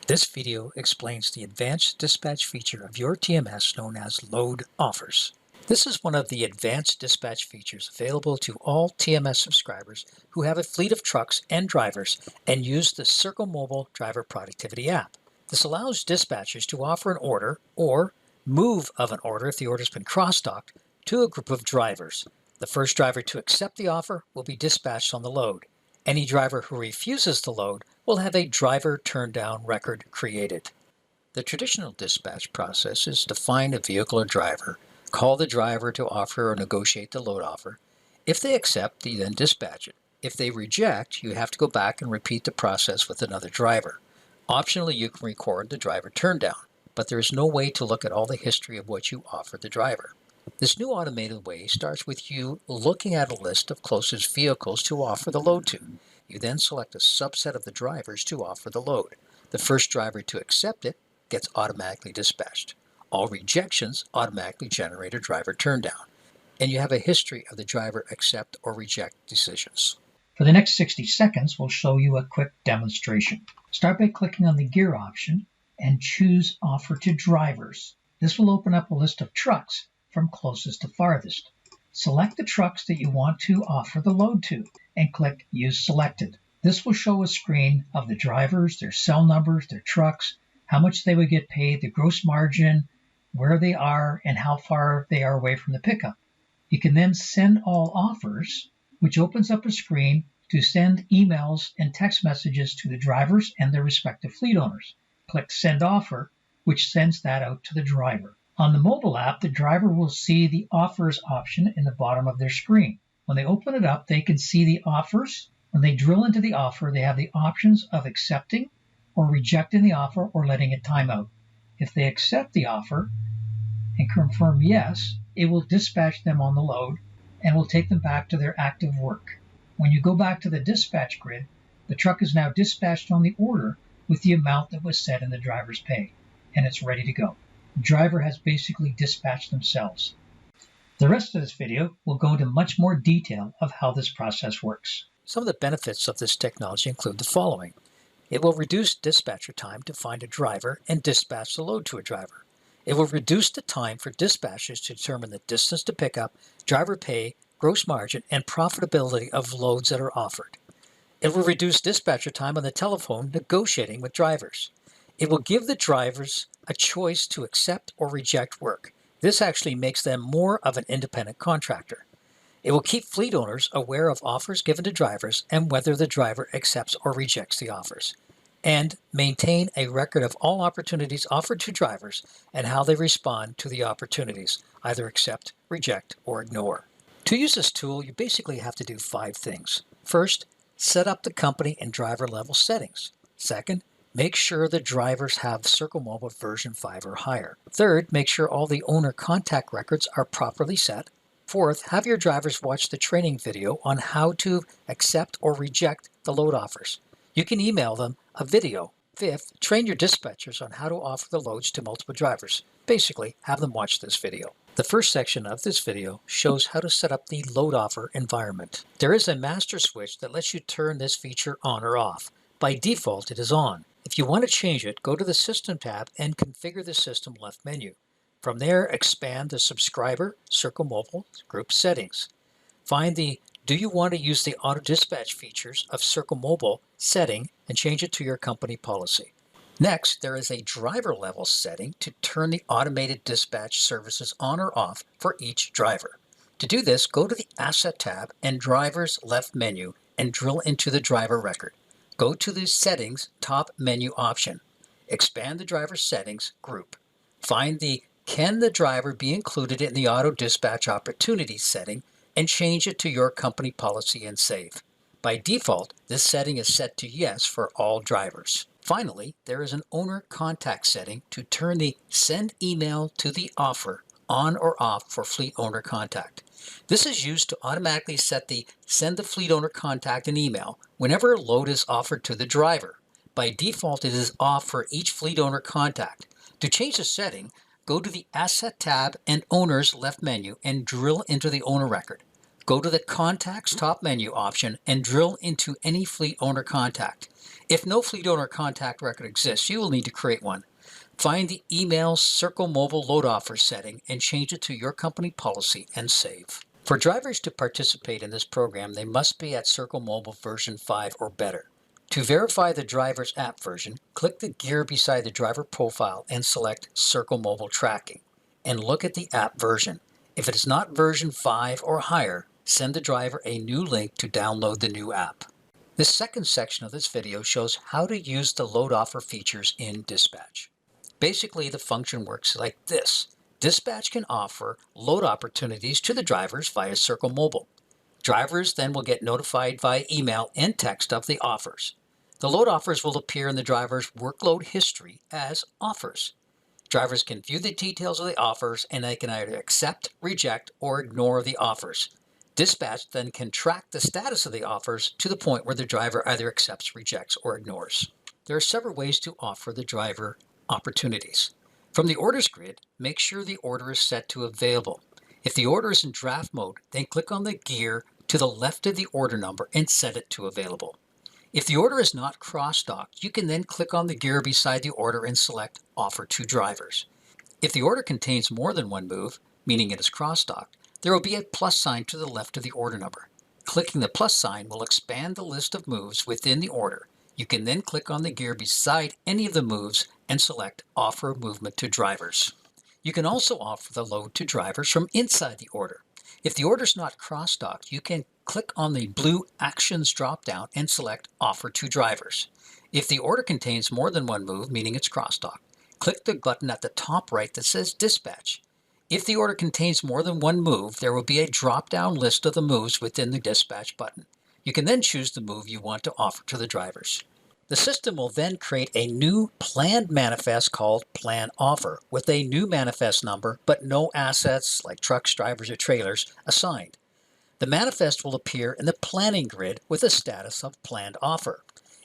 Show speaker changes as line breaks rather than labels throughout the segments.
This video explains the advanced dispatch feature of your TMS known as Load Offers. This is one of the advanced dispatch features available to all TMS subscribers who have a fleet of trucks and drivers and use the Circle Mobile Driver Productivity app. This allows dispatchers to offer an order or move of an order if the order has been cross-docked to a group of drivers. The first driver to accept the offer will be dispatched on the load. Any driver who refuses the load will have a driver turndown record created. The traditional dispatch process is to find a vehicle or driver, call the driver to offer or negotiate the load offer. If they accept, you then dispatch it. If they reject, you have to go back and repeat the process with another driver. Optionally, you can record the driver turndown, but there is no way to look at all the history of what you offered the driver. This new automated way starts with you looking at a list of closest vehicles to offer the load to. You then select a subset of the drivers to offer the load. The first driver to accept it gets automatically dispatched. All rejections automatically generate a driver turndown, and you have a history of the driver accept or reject decisions.
For the next 60 seconds, we'll show you a quick demonstration. Start by clicking on the gear option and choose Offer to Drivers. This will open up a list of trucks from closest to farthest. Select the trucks that you want to offer the load to and click Use Selected. This will show a screen of the drivers, their cell numbers, their trucks, how much they would get paid, the gross margin, where they are, and how far they are away from the pickup. You can then send all offers, which opens up a screen to send emails and text messages to the drivers and their respective fleet owners. Click Send Offer, which sends that out to the driver. On the mobile app, the driver will see the offers option in the bottom of their screen. When they open it up, they can see the offers. When they drill into the offer, they have the options of accepting or rejecting the offer or letting it time out. If they accept the offer and confirm yes, it will dispatch them on the load and will take them back to their active work. When you go back to the dispatch grid, the truck is now dispatched on the order with the amount that was set in the driver's pay, and it's ready to go. The driver has basically dispatched themselves. The rest of this video will go into much more detail of how this process works.
Some of the benefits of this technology include the following. It will reduce dispatcher time to find a driver and dispatch the load to a driver. It will reduce the time for dispatchers to determine the distance to pick up, driver pay, gross margin, and profitability of loads that are offered. It will reduce dispatcher time on the telephone negotiating with drivers. It will give the drivers a choice to accept or reject work. This actually makes them more of an independent contractor. It will keep fleet owners aware of offers given to drivers and whether the driver accepts or rejects the offers, and maintain a record of all opportunities offered to drivers and how they respond to the opportunities, either accept, reject, or ignore. To use this tool, you basically have to do 5 things. First, set up the company and driver level settings. Second, make sure the drivers have Circle Mobile version 5 or higher. Third, make sure all the owner contact records are properly set. Fourth, have your drivers watch the training video on how to accept or reject the load offers. You can email them a video. Fifth, train your dispatchers on how to offer the loads to multiple drivers. Basically, have them watch this video. The first section of this video shows how to set up the load offer environment. There is a master switch that lets you turn this feature on or off. By default, it is on. If you want to change it, go to the System tab and configure the System left menu. From there, expand the Subscriber Circle Mobile Group Settings. Find the Do you want to use the auto dispatch features of Circle Mobile setting and change it to your company policy. Next, there is a driver level setting to turn the automated dispatch services on or off for each driver. To do this, go to the Asset tab and Drivers left menu and drill into the driver record. Go to the Settings top menu option. Expand the driver settings group. Find the Can the driver be included in the auto dispatch opportunities setting and change it to your company policy and save. By default, this setting is set to yes for all drivers. Finally, there is an owner contact setting to turn the Send Email to the Offer on or off for fleet owner contact. This is used to automatically set the Send the fleet owner contact an email whenever a load is offered to the driver. By default, it is off for each fleet owner contact. To change the setting, go to the Asset tab and Owners left menu and drill into the owner record. Go to the Contacts top menu option and drill into any fleet owner contact. If no fleet owner contact record exists, you will need to create one. Find the Email Circle Mobile Load Offer setting and change it to your company policy and save. For drivers to participate in this program, they must be at Circle Mobile version 5 or better. To verify the driver's app version, click the gear beside the driver profile and select Circle Mobile Tracking, and look at the app version. If it is not version 5 or higher, send the driver a new link to download the new app. The second section of this video shows how to use the load offer features in Dispatch. Basically, the function works like this. Dispatch can offer load opportunities to the drivers via Circle Mobile. Drivers then will get notified via email and text of the offers. The load offers will appear in the driver's workload history as offers. Drivers can view the details of the offers and they can either accept, reject, or ignore the offers. Dispatch then can track the status of the offers to the point where the driver either accepts, rejects, or ignores. There are several ways to offer the driver opportunities. From the orders grid, make sure the order is set to available. If the order is in draft mode, then click on the gear to the left of the order number and set it to available. If the order is not cross-docked, you can then click on the gear beside the order and select Offer to Drivers. If the order contains more than one move, meaning it is cross-docked, there will be a plus sign to the left of the order number. Clicking the plus sign will expand the list of moves within the order. You can then click on the gear beside any of the moves and select Offer Movement to Drivers. You can also offer the load to drivers from inside the order. If the order is not cross-docked, you can click on the blue Actions drop-down and select Offer to Drivers. If the order contains more than one move, meaning it's cross-docked, click the button at the top right that says Dispatch. If the order contains more than one move, there will be a drop-down list of the moves within the Dispatch button. You can then choose the move you want to offer to the drivers. The system will then create a new planned manifest called Plan Offer with a new manifest number, but no assets like trucks, drivers, or trailers assigned. The manifest will appear in the planning grid with a status of Planned Offer.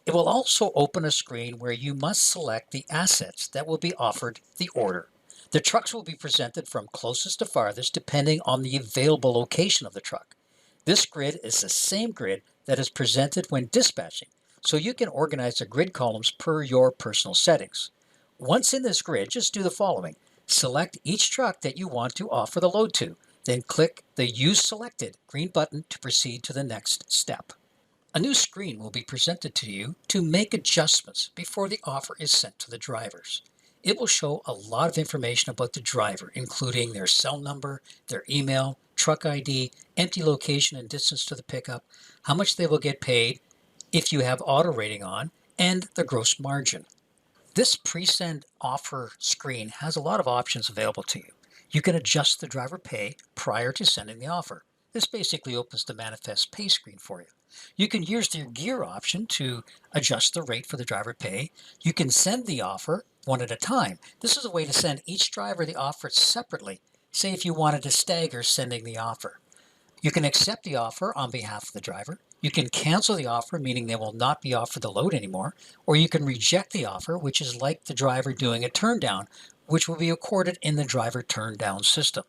It will also open a screen where you must select the assets that will be offered the order. The trucks will be presented from closest to farthest depending on the available location of the truck. This grid is the same grid that is presented when dispatching, so you can organize the grid columns per your personal settings. Once in this grid, just do the following. Select each truck that you want to offer the load to, then click the Use Selected green button to proceed to the next step. A new screen will be presented to you to make adjustments before the offer is sent to the drivers. It will show a lot of information about the driver, including their cell number, their email, truck ID, empty location and distance to the pickup, how much they will get paid, if you have auto rating on, and the gross margin. This pre-send offer screen has a lot of options available to you. You can adjust the driver pay prior to sending the offer. This basically opens the manifest pay screen for you. You can use the gear option to adjust the rate for the driver pay. You can send the offer one at a time. This is a way to send each driver the offer separately. Say if you wanted to stagger sending the offer. You can accept the offer on behalf of the driver. You can cancel the offer, meaning they will not be offered the load anymore. Or you can reject the offer, which is like the driver doing a turn down, which will be accorded in the driver turn down system.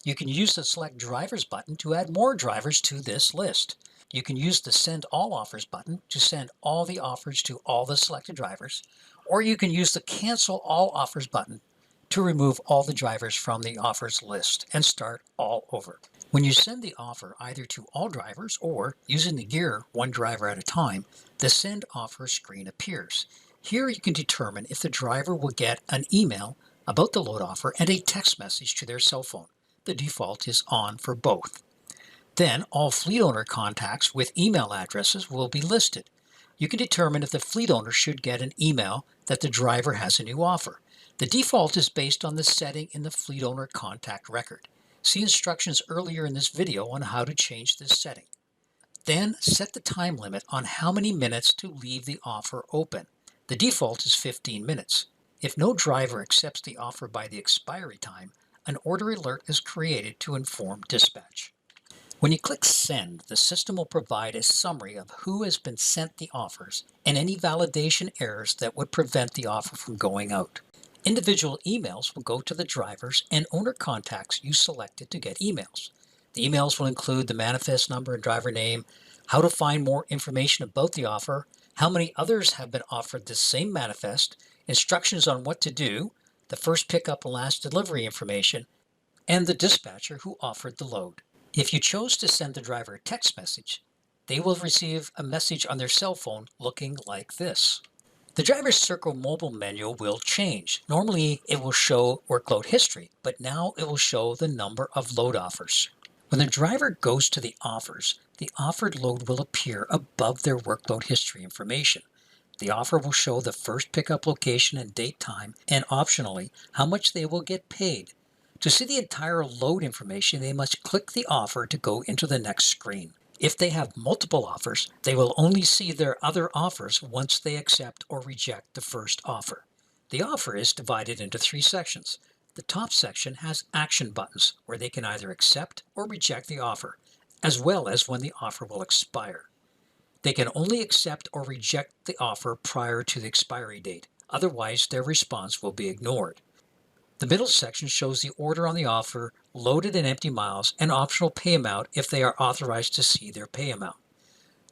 You can use the Select Drivers button to add more drivers to this list. You can use the Send All Offers button to send all the offers to all the selected drivers. Or you can use the Cancel All Offers button to remove all the drivers from the offers list and start all over. When you send the offer either to all drivers or, using the gear one driver at a time, the Send Offer screen appears. Here you can determine if the driver will get an email about the load offer and a text message to their cell phone. The default is on for both. Then all fleet owner contacts with email addresses will be listed. You can determine if the fleet owner should get an email that the driver has a new offer. The default is based on the setting in the fleet owner contact record. See instructions earlier in this video on how to change this setting. Then set the time limit on how many minutes to leave the offer open. The default is 15 minutes. If no driver accepts the offer by the expiry time, an order alert is created to inform dispatch. When you click Send, the system will provide a summary of who has been sent the offers and any validation errors that would prevent the offer from going out. Individual emails will go to the drivers and owner contacts you selected to get emails. The emails will include the manifest number and driver name, how to find more information about the offer, how many others have been offered this same manifest, instructions on what to do, the first pickup and last delivery information, and the dispatcher who offered the load. If you chose to send the driver a text message, they will receive a message on their cell phone looking like this. The driver's circle mobile menu will change. Normally it will show workload history, but now it will show the number of load offers. When the driver goes to the offers, the offered load will appear above their workload history information. The offer will show the first pickup location and date time, and optionally, how much they will get paid. To see the entire load information, they must click the offer to go into the next screen. If they have multiple offers, they will only see their other offers once they accept or reject the first offer. The offer is divided into 3 sections. The top section has action buttons where they can either accept or reject the offer, as well as when the offer will expire. They can only accept or reject the offer prior to the expiry date. Otherwise, their response will be ignored. The middle section shows the order on the offer, loaded and empty miles, and optional pay amount if they are authorized to see their pay amount.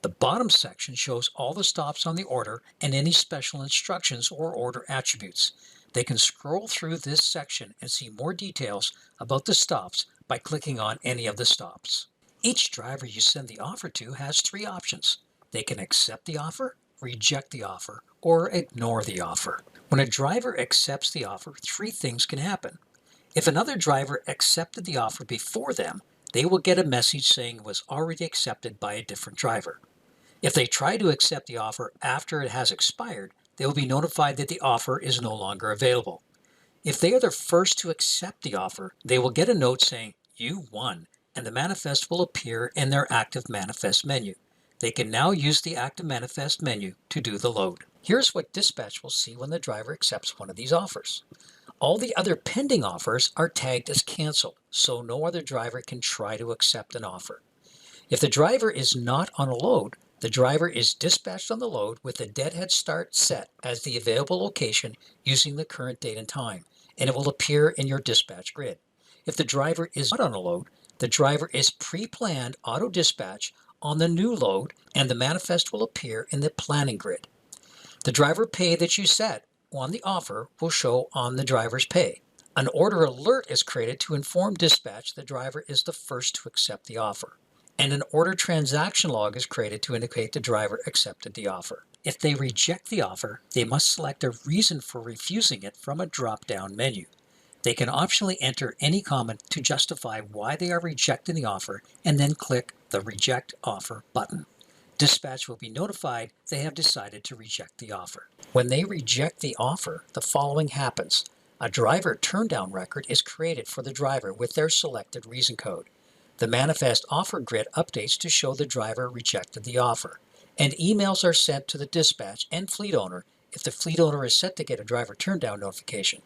The bottom section shows all the stops on the order and any special instructions or order attributes. They can scroll through this section and see more details about the stops by clicking on any of the stops. Each driver you send the offer to has 3 options. They can accept the offer, reject the offer, or ignore the offer. When a driver accepts the offer, 3 things can happen. If another driver accepted the offer before them, they will get a message saying it was already accepted by a different driver. If they try to accept the offer after it has expired, they will be notified that the offer is no longer available. If they are the first to accept the offer, they will get a note saying, "You won," and the manifest will appear in their active manifest menu. They can now use the active manifest menu to do the load. Here's what dispatch will see when the driver accepts one of these offers. All the other pending offers are tagged as canceled, so no other driver can try to accept an offer. If the driver is not on a load, the driver is dispatched on the load with the deadhead start set as the available location using the current date and time, and it will appear in your dispatch grid. If the driver is not on a load, the driver is pre-planned auto dispatch on the new load, and the manifest will appear in the planning grid. The driver pay that you set on the offer will show on the driver's pay. An order alert is created to inform dispatch the driver is the first to accept the offer. And an order transaction log is created to indicate the driver accepted the offer. If they reject the offer, they must select a reason for refusing it from a drop-down menu. They can optionally enter any comment to justify why they are rejecting the offer and then click the Reject Offer button. Dispatch will be notified they have decided to reject the offer. When they reject the offer, the following happens. A driver turndown record is created for the driver with their selected reason code. The manifest offer grid updates to show the driver rejected the offer, and emails are sent to the dispatch and fleet owner if the fleet owner is set to get a driver turndown notification.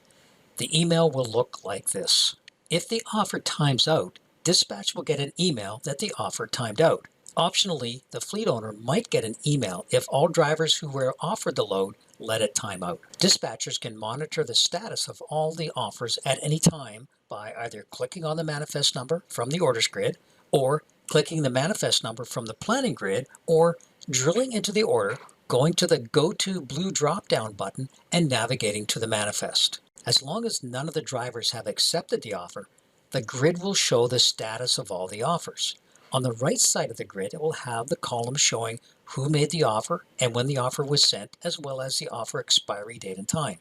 The email will look like this. If the offer times out, dispatch will get an email that the offer timed out. Optionally, the fleet owner might get an email if all drivers who were offered the load let it time out. Dispatchers can monitor the status of all the offers at any time by either clicking on the manifest number from the orders grid, or clicking the manifest number from the planning grid, or drilling into the order, going to the Go To blue drop-down button, and navigating to the manifest. As long as none of the drivers have accepted the offer, the grid will show the status of all the offers. On the right side of the grid, it will have the column showing who made the offer and when the offer was sent, as well as the offer expiry date and time,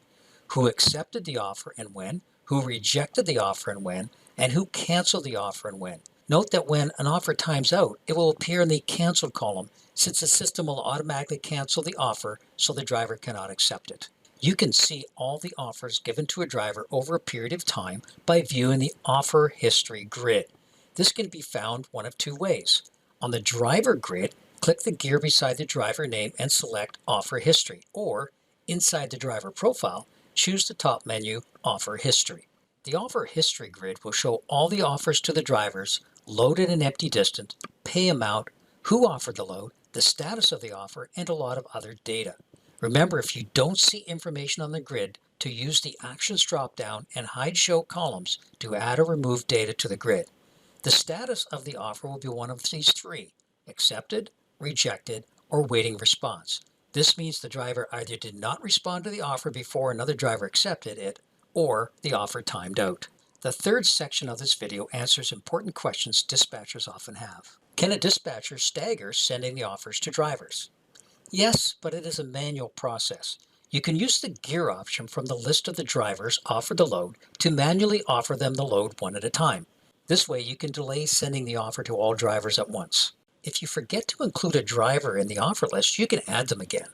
who accepted the offer and when, who rejected the offer and when, and who canceled the offer and when. Note that when an offer times out, it will appear in the canceled column, since the system will automatically cancel the offer so the driver cannot accept it. You can see all the offers given to a driver over a period of time by viewing the offer history grid. This can be found one of 2 ways. On the driver grid, click the gear beside the driver name and select Offer History, or inside the driver profile, choose the top menu, Offer History. The Offer History grid will show all the offers to the drivers, loaded and empty distance, pay amount, who offered the load, the status of the offer, and a lot of other data. Remember, if you don't see information on the grid, to use the Actions drop-down and Hide Show columns to add or remove data to the grid. The status of the offer will be one of these three: accepted, rejected, or waiting response. This means the driver either did not respond to the offer before another driver accepted it, or the offer timed out. The third section of this video answers important questions dispatchers often have. Can a dispatcher stagger sending the offers to drivers? Yes, but it is a manual process. You can use the gear option from the list of the drivers offered the load to manually offer them the load one at a time. This way you can delay sending the offer to all drivers at once. If you forget to include a driver in the offer list, you can add them again.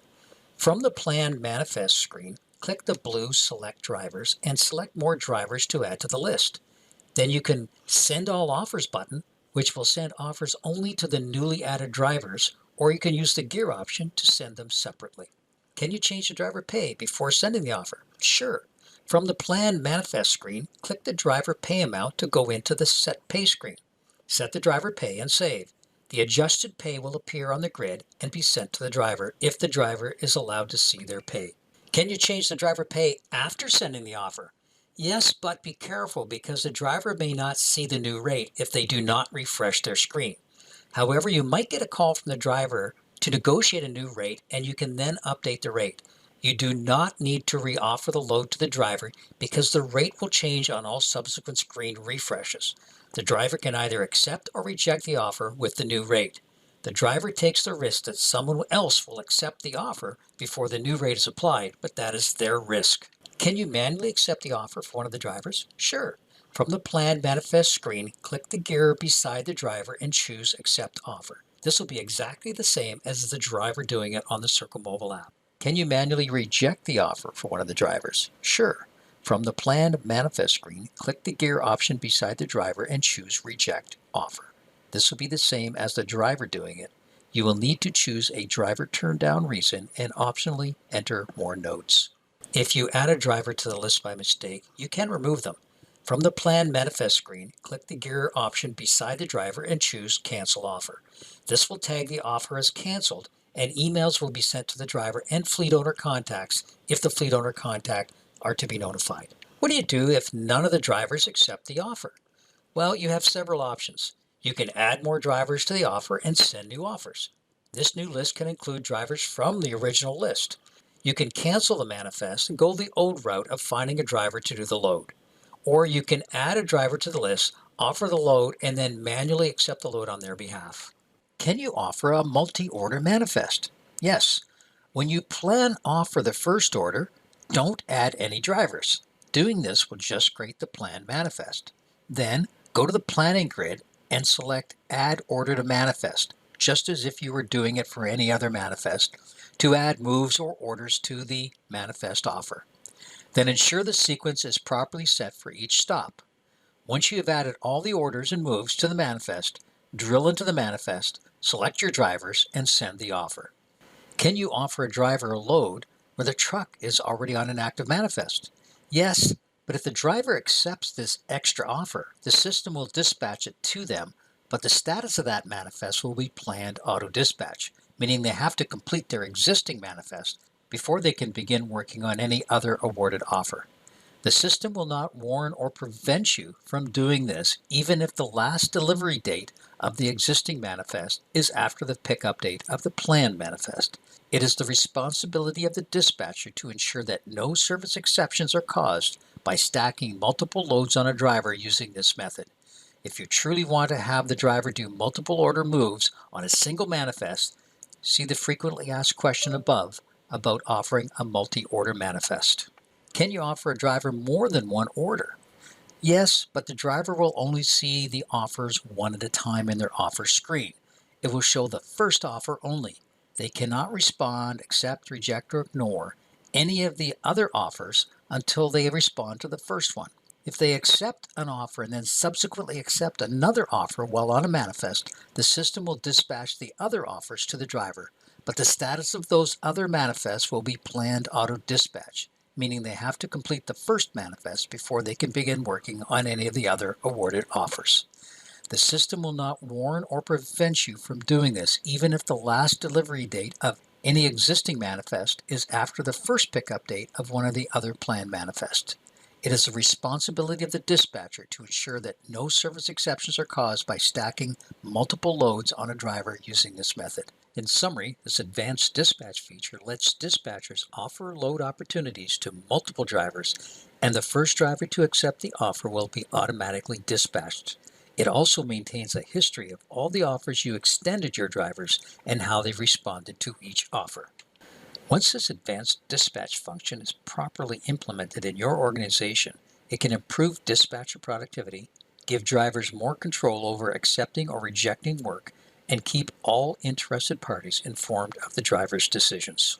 From the Plan Manifest screen, click the blue Select Drivers and select more drivers to add to the list. Then you can Send All Offers button, which will send offers only to the newly added drivers, or you can use the gear option to send them separately. Can you change the driver pay before sending the offer? Sure. From the Plan Manifest screen, click the driver pay amount to go into the Set Pay screen. Set the driver pay and save. The adjusted pay will appear on the grid and be sent to the driver if the driver is allowed to see their pay. Can you change the driver pay after sending the offer? Yes, but be careful because the driver may not see the new rate if they do not refresh their screen. However, you might get a call from the driver to negotiate a new rate, and you can then update the rate. You do not need to re-offer the load to the driver because the rate will change on all subsequent screen refreshes. The driver can either accept or reject the offer with the new rate. The driver takes the risk that someone else will accept the offer before the new rate is applied, but that is their risk. Can you manually accept the offer for one of the drivers? Sure. From the Plan Manifest screen, click the gear beside the driver and choose Accept Offer. This will be exactly the same as the driver doing it on the Circle Mobile app. Can you manually reject the offer for one of the drivers? Sure. From the Plan Manifest screen, click the gear option beside the driver and choose Reject Offer. This will be the same as the driver doing it. You will need to choose a driver turn down reason and optionally enter more notes. If you add a driver to the list by mistake, you can remove them. From the Plan Manifest screen, click the gear option beside the driver and choose Cancel Offer. This will tag the offer as canceled, and emails will be sent to the driver and fleet owner contacts if the fleet owner contact are to be notified. What do you do if none of the drivers accept the offer? Well, you have several options. You can add more drivers to the offer and send new offers. This new list can include drivers from the original list. You can cancel the manifest and go the old route of finding a driver to do the load. Or you can add a driver to the list, offer the load, and then manually accept the load on their behalf. Can you offer a multi-order manifest? Yes. When you plan offer the first order, don't add any drivers. Doing this will just create the planned manifest. Then go to the planning grid and select Add Order to Manifest, just as if you were doing it for any other manifest, to add moves or orders to the manifest offer. Then ensure the sequence is properly set for each stop. Once you have added all the orders and moves to the manifest, drill into the manifest, select your drivers, and send the offer. Can you offer a driver a load where the truck is already on an active manifest? Yes, but if the driver accepts this extra offer, the system will dispatch it to them, but the status of that manifest will be planned auto dispatch, meaning they have to complete their existing manifest before they can begin working on any other awarded offer. The system will not warn or prevent you from doing this even if the last delivery date of the existing manifest is after the pickup date of the planned manifest. It is the responsibility of the dispatcher to ensure that no service exceptions are caused by stacking multiple loads on a driver using this method. If you truly want to have the driver do multiple order moves on a single manifest, see the frequently asked question above about offering a multi-order manifest. Can you offer a driver more than one order? Yes, but the driver will only see the offers one at a time in their offer screen. It will show the first offer only. They cannot respond, accept, reject, or ignore any of the other offers until they respond to the first one. If they accept an offer and then subsequently accept another offer while on a manifest, the system will dispatch the other offers to the driver, but the status of those other manifests will be planned auto dispatch, meaning they have to complete the first manifest before they can begin working on any of the other awarded offers. The system will not warn or prevent you from doing this, even if the last delivery date of any existing manifest is after the first pickup date of one of the other planned manifests. It is the responsibility of the dispatcher to ensure that no service exceptions are caused by stacking multiple loads on a driver using this method. In summary, this advanced dispatch feature lets dispatchers offer load opportunities to multiple drivers, and the first driver to accept the offer will be automatically dispatched. It also maintains a history of all the offers you extended your drivers and how they responded to each offer. Once this advanced dispatch function is properly implemented in your organization, it can improve dispatcher productivity, give drivers more control over accepting or rejecting work, and keep all interested parties informed of the driver's decisions.